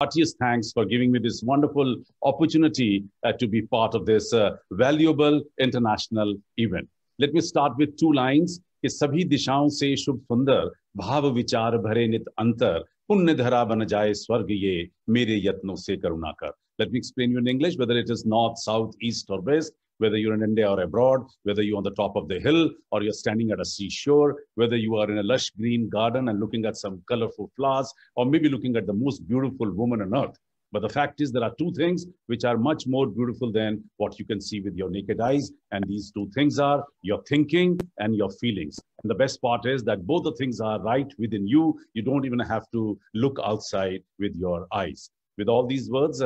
heartiest thanks for giving me this wonderful opportunity to be part of this valuable international event. Let me start with two lines. कि सभी दिशाओं से शुभ सुंदर भाव विचार भरे नित अंतर पुण्य धरा बन जाए स्वर्ग ये मेरे यत्नों से करुणा कर. Let me explain you in English, whether it is north, south, east or west, whether you're in India or abroad, whether you're on the top of the hill or you're standing at a seashore, whether you are in a lush green garden and looking at some colorful flowers, or maybe looking at the most beautiful woman on earth. But the fact is there are two things which are much more beautiful than what you can see with your naked eyes. And these two things are your thinking and your feelings. And the best part is that both the things are right within you. You don't even have to look outside with your eyes. With all these words,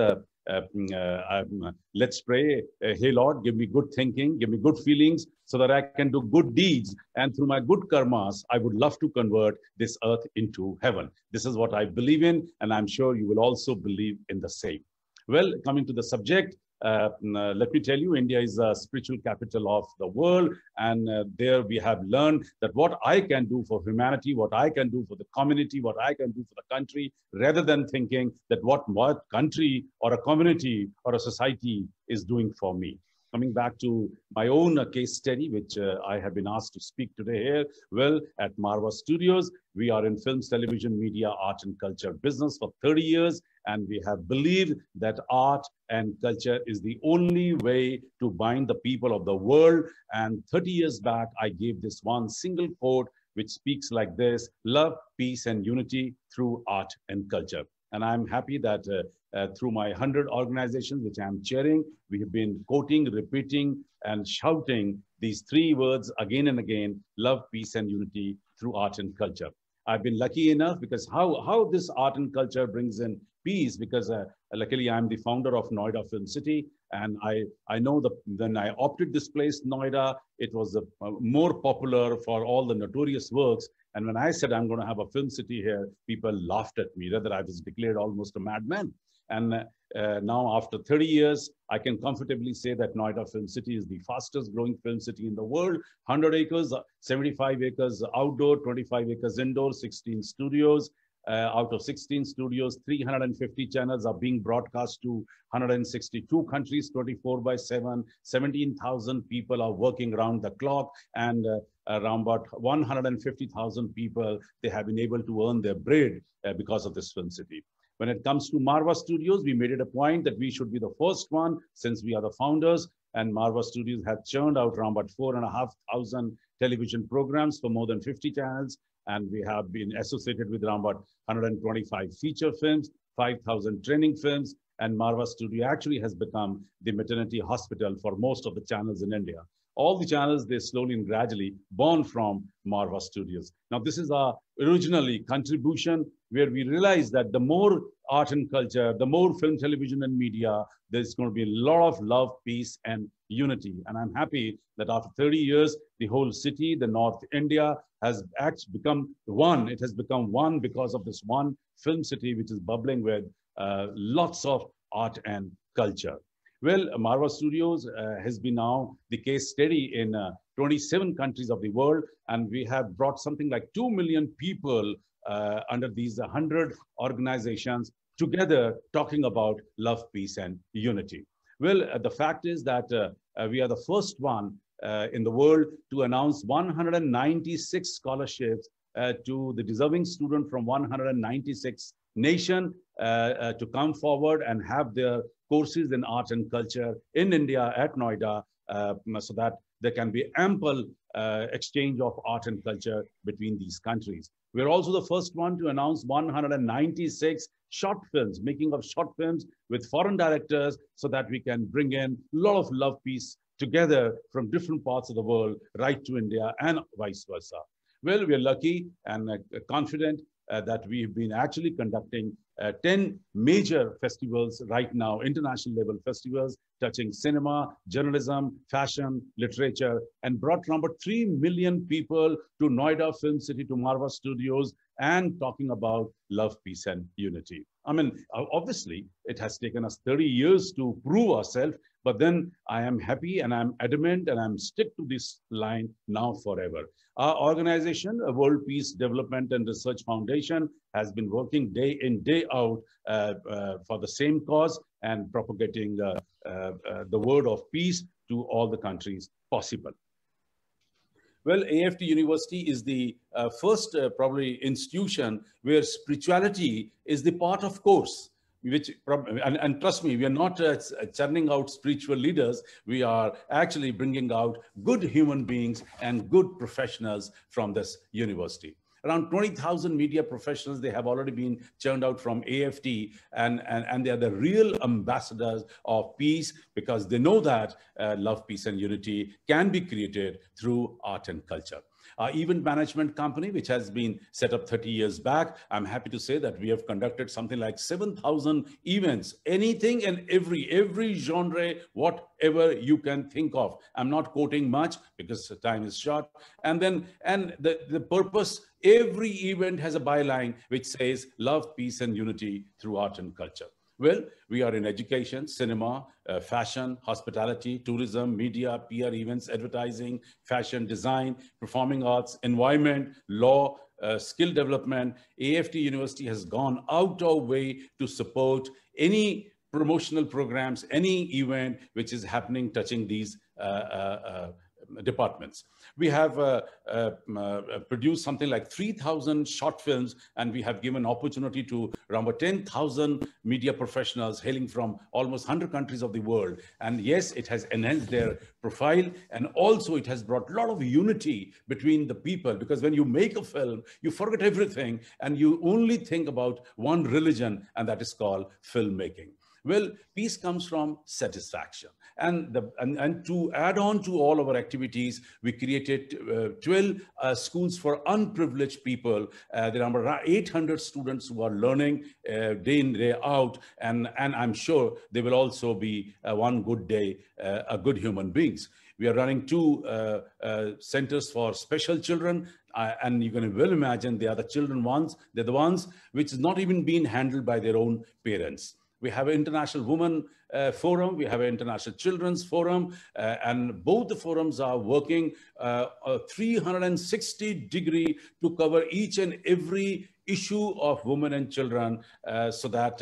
let's pray. Hey Lord, give me good thinking, give me good feelings so that I can do good deeds. And through my good karmas, I would love to convert this earth into heaven. This is what I believe in, and I'm sure you will also believe in the same. Well, coming to the subject, let me tell you, India is a spiritual capital of the world. And there we have learned that what I can do for humanity, what I can do for the community, what I can do for the country, rather than thinking that what country or a community or a society is doing for me. Coming back to my own case study, which I have been asked to speak today here. Well, at Marwah Studios, we are in films, television, media, art and culture business for 30 years. And we have believed that art and culture is the only way to bind the people of the world. And 30 years back, I gave this one single quote, which speaks like this: love, peace, and unity through art and culture. And I'm happy that through my 100 organizations, which I'm chairing, we have been quoting, repeating, and shouting these three words again and again: love, peace, and unity through art and culture. I've been lucky enough because how this art and culture brings in peace, because luckily I'm the founder of Noida Film City, and I know that when I opted this place, Noida, it was more popular for all the notorious works. And when I said I'm going to have a film city here, people laughed at me, rather I was declared almost a madman. And now after 30 years, I can comfortably say that Noida Film City is the fastest growing film city in the world. 100 acres, 75 acres outdoor, 25 acres indoor, 16 studios. Out of 16 studios, 350 channels are being broadcast to 162 countries, 24/7. 17,000 people are working around the clock, and around about 150,000 people, they have been able to earn their bread because of this film city. When it comes to Marwah Studios, we made it a point that we should be the first one, since we are the founders, and Marwah Studios have churned out around about 4,500 television programs for more than 50 channels. And we have been associated with around about 125 feature films, 5,000 training films, and Marwah Studio actually has become the maternity hospital for most of the channels in India. All the channels, they slowly and gradually born from Marwah Studios. Now, this is our originally contribution, where we realized that the more art and culture, the more film, television, and media, there's going to be a lot of love, peace, and unity. And I'm happy that after 30 years, the whole city, the North India, has actually become one. It has become one because of this one film city, which is bubbling with lots of art and culture. Well, Marwah Studios has been now the case study in 27 countries of the world, and we have brought something like 2 million people under these 100 organizations together talking about love, peace, and unity. Well, the fact is that we are the first one in the world to announce 196 scholarships to the deserving student from 196 nations to come forward and have their courses in art and culture in India at Noida, so that there can be ample exchange of art and culture between these countries. We're also the first one to announce 196 short films, making of short films with foreign directors, so that we can bring in a lot of love, peace together from different parts of the world right to India and vice versa. Well, we're lucky and confident that we've been actually conducting 10 major festivals right now, international level festivals, touching cinema, journalism, fashion, literature, and brought around about 3 million people to Noida Film City, to Marwah Studios, and talking about love, peace, and unity. I mean, obviously, it has taken us 30 years to prove ourselves, but then I am happy and I'm adamant and I'm stick to this line now forever. Our organization, World Peace Development and Research Foundation, has been working day in, day out for the same cause and propagating the word of peace to all the countries possible. Well, AAFT University is the first probably institution where spirituality is the part of course. Which and trust me, we are not churning out spiritual leaders. We are actually bringing out good human beings and good professionals from this university. Around 20,000 media professionals, they have already been churned out from AFT, and they are the real ambassadors of peace, because they know that love, peace, and unity can be created through art and culture. Our event management company, which has been set up 30 years back, I'm happy to say that we have conducted something like 7,000 events, anything and every genre, whatever you can think of. I'm not quoting much because the time is short. And the purpose, every event has a byline which says love, peace, and unity through art and culture. Well, we are in education, cinema, fashion, hospitality, tourism, media, PR events, advertising, fashion, design, performing arts, environment, law, skill development. AAFT University has gone out of way to support any promotional programs, any event which is happening touching these departments. We have produced something like 3,000 short films, and we have given opportunity to around 10,000 media professionals hailing from almost 100 countries of the world. And yes, it has enhanced their profile, and also it has brought a lot of unity between the people, because when you make a film, you forget everything and you only think about one religion, and that is called filmmaking. Well, peace comes from satisfaction. And to add on to all our activities, we created 12 schools for unprivileged people. There are around 800 students who are learning day in, day out. And I'm sure they will also be one good day, good human beings. We are running 2 centers for special children. And you can well imagine they are the children ones. They're the ones which is not even being handled by their own parents. We have an International Women Forum, we have an International Children's Forum, and both the forums are working 360-degree to cover each and every issue of women and children, so that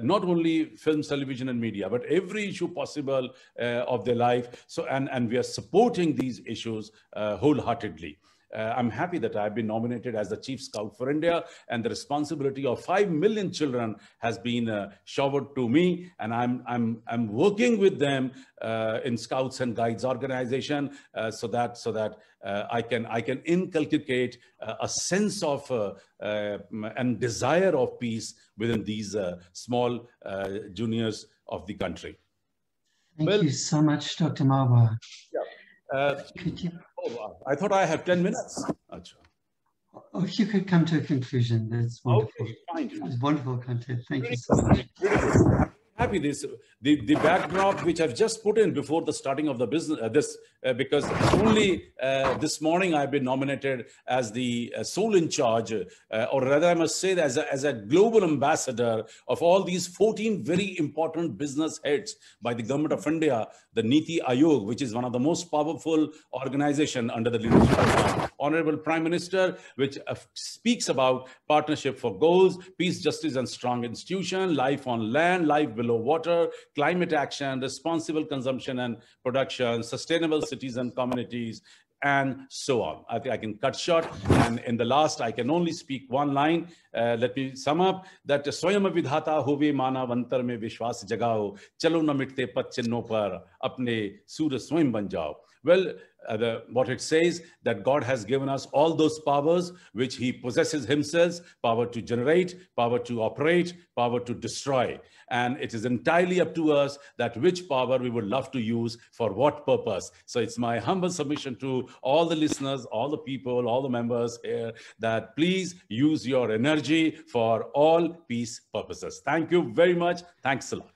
not only films, television, and media, but every issue possible of their life. So, and we are supporting these issues wholeheartedly. I'm happy that I've been nominated as the Chief Scout for India, and the responsibility of 5 million children has been showered to me, and I'm working with them in Scouts and Guides organization, so that I can inculcate a sense of and desire of peace within these small juniors of the country. Thank you so much, Dr. Marwah. Yeah. I thought I have 10 minutes. Oh, if you could come to a conclusion, that's wonderful. Okay, fine. That's wonderful content. Thank you so much. Happy the backdrop which I've just put in before the starting of the business because only this morning I've been nominated as the sole in charge, or rather I must say that as a global ambassador of all these 14 very important business heads by the government of India, the Niti Aayog, which is one of the most powerful organization under the leadership of Honorable Prime Minister, which speaks about partnership for goals, peace, justice, and strong institution, life on land, life below water, climate action, responsible consumption and production, sustainable cities and communities, and so on. I think I can cut short, and in the last I can only speak one line. Let me sum up that स्वयं विधाता होवे मानव अंतर में विश्वास जगाओ, चलो न मिटते पथ चिन्हों पर, अपने सूर्य स्वयं बन जाओ. Well, what it says that God has given us all those powers which he possesses himself, power to generate, power to operate, power to destroy. And it is entirely up to us that which power we would love to use for what purpose. So it's my humble submission to all the listeners, all the people, all the members here, that please use your energy for all peace purposes. Thank you very much. Thanks a lot.